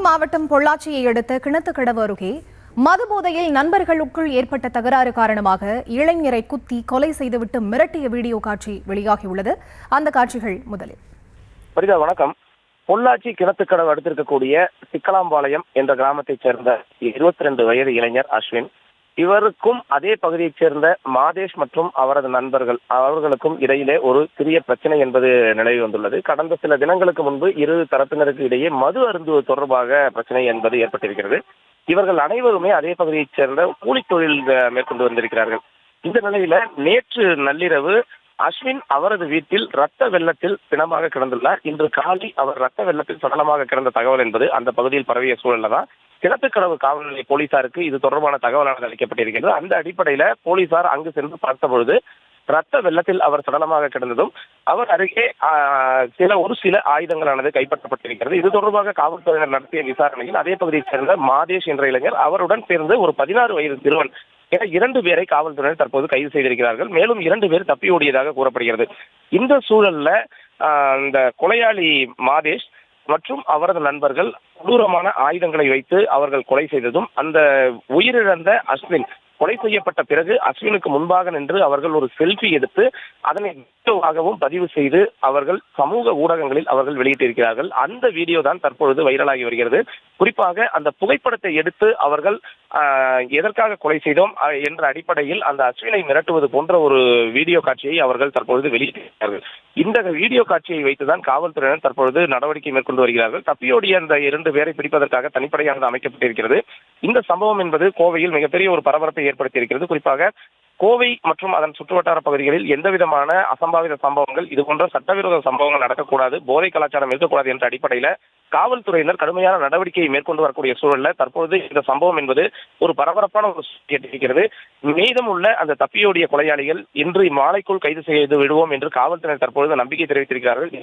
மாவட்டம் பொள்ளாச்சியை அடுத்த கிணத்துக்கடவு அருகே மதுபோதையில் நண்பர்களுக்குள் ஏற்பட்ட தகராறு காரணமாக இளைஞரை குத்தி கொலை செய்துவிட்டு மிரட்டிய வீடியோ காட்சி வெளியாகியுள்ளது. அந்த காட்சிகள் முதலில். வணக்கம். பொள்ளாச்சி கிணத்துக்கடவு அடுத்திருக்கக்கூடிய சிக்கலாம்பாளையம் என்ற கிராமத்தைச் சேர்ந்த 22 வயது இளைஞர் அஸ்வின். இவருக்கும் அதே பகுதியைச் சேர்ந்த மாதேஷ் மற்றும் அவரது நண்பர்கள் அவர்களுக்கும் இடையிலே ஒரு சிறிய பிரச்சனை என்பது நிலவி வந்துள்ளது. கடந்த சில தினங்களுக்கு முன்பு இரு தரப்பினருக்கு இடையே மது அருந்துவது தொடர்பாக பிரச்சனை என்பது ஏற்பட்டிருக்கிறது. இவர்கள் அனைவருமே அதே பகுதியைச் சேர்ந்த கூலி தொழில் மேற்கொண்டு வந்திருக்கிறார்கள். இந்த நிலையில நேற்று நள்ளிரவு அஸ்வின் அவரது வீட்டில் ரத்த வெள்ளத்தில் பிணமாக கிடந்துள்ளார். இன்று காலை அவர் ரத்த வெள்ளத்தில் சடலமாக கிடந்த தகவல் என்பது அந்த பகுதியில் பரவிய சூழல்ல தான் கிணத்துக்கடவு காவல் நிலைய போலீசாருக்கு இது தொடர்பான தகவலானது அளிக்கப்பட்டிருக்கிறது. அந்த அடிப்படையில போலீசார் அங்கு சென்று பார்த்த பொழுது ரத்த வெள்ளத்தில் அவர் சடலமாக கிடந்ததும் அவர் அருகே ஒரு சில ஆயுதங்களானது கைப்பற்றப்பட்டிருக்கிறது. இது தொடர்பாக காவல்துறையினர் நடத்திய விசாரணையில் அதே பகுதியைச் சேர்ந்த மாதேஷ் என்ற இளைஞர் அவருடன் சேர்ந்து ஒரு 16 வயது சிறுவன் என 2 பேரை காவல்துறையினர் தற்போது கைது செய்திருக்கிறார்கள். மேலும் 2 பேர் தப்பி ஓடியதாக கூறப்படுகிறது. இந்த சூழல்ல இந்த கொலையாளி மாதேஷ் மற்றும் அவரது நண்பர்கள் கொடூரமான ஆயுதங்களை வைத்து அவர்கள் கொலை செய்ததும் அந்த உயிரிழந்த அஸ்வின் கொலை செய்யப்பட்ட பிறகு அஸ்வினுக்கு முன்பாக நின்று அவர்கள் ஒரு செல்ஃபி எடுத்து அதனை வீடியோவாகவும் பதிவு செய்து அவர்கள் சமூக ஊடகங்களில் அவர்கள் வெளியிட்டிருக்கிறார்கள். அந்த வீடியோ தான் தற்பொழுது வைரலாகி வருகிறது. குறிப்பாக அந்த புகைப்படத்தை எடுத்து அவர்கள் எதற்காக கொலை செய்தோம் என்ற அடிப்படையில் அந்த அஸ்வினை மிரட்டுவது போன்ற ஒரு வீடியோ காட்சியை அவர்கள் தற்பொழுது வெளியிட்டிருக்கிறார்கள். இந்த வீடியோ காட்சியை வைத்துதான் காவல்துறையினர் தற்பொழுது நடவடிக்கை மேற்கொண்டு வருகிறார்கள். தப்பியோடிய அந்த 2 பேரை பிடிப்பதற்காக தனிப்படையானது அமைக்கப்பட்டிருக்கிறது. இந்த சம்பவம் என்பது கோவையில் மிகப்பெரிய ஒரு பரபரப்பை ஏற்படுத்தியிருக்கிறது. குறிப்பாக கோவை மற்றும் அதன் சுற்றுவட்டார பகுதிகளில் எந்தவிதமான அசம்பாவித சம்பவங்கள் இதுபோன்ற சட்டவிரோத சம்பவங்கள் நடக்கக்கூடாது, போதை கலாச்சாரம் இருக்கக்கூடாது என்ற அடிப்படையில காவல்துறையினர் கடுமையான நடவடிக்கையை மேற்கொண்டு வரக்கூடிய சூழல்ல தற்போது இந்த சம்பவம் என்பது ஒரு பரபரப்பான ஒரு ஏற்பட்டிருக்கிறது. மீதம் உள்ள அந்த தப்பியோடிய கொலையாளிகள் இன்று மாலைக்குள் கைது செய்து விடுவோம் என்று காவல்துறையினர் தற்பொழுது நம்பிக்கை தெரிவித்திருக்கிறார்கள்.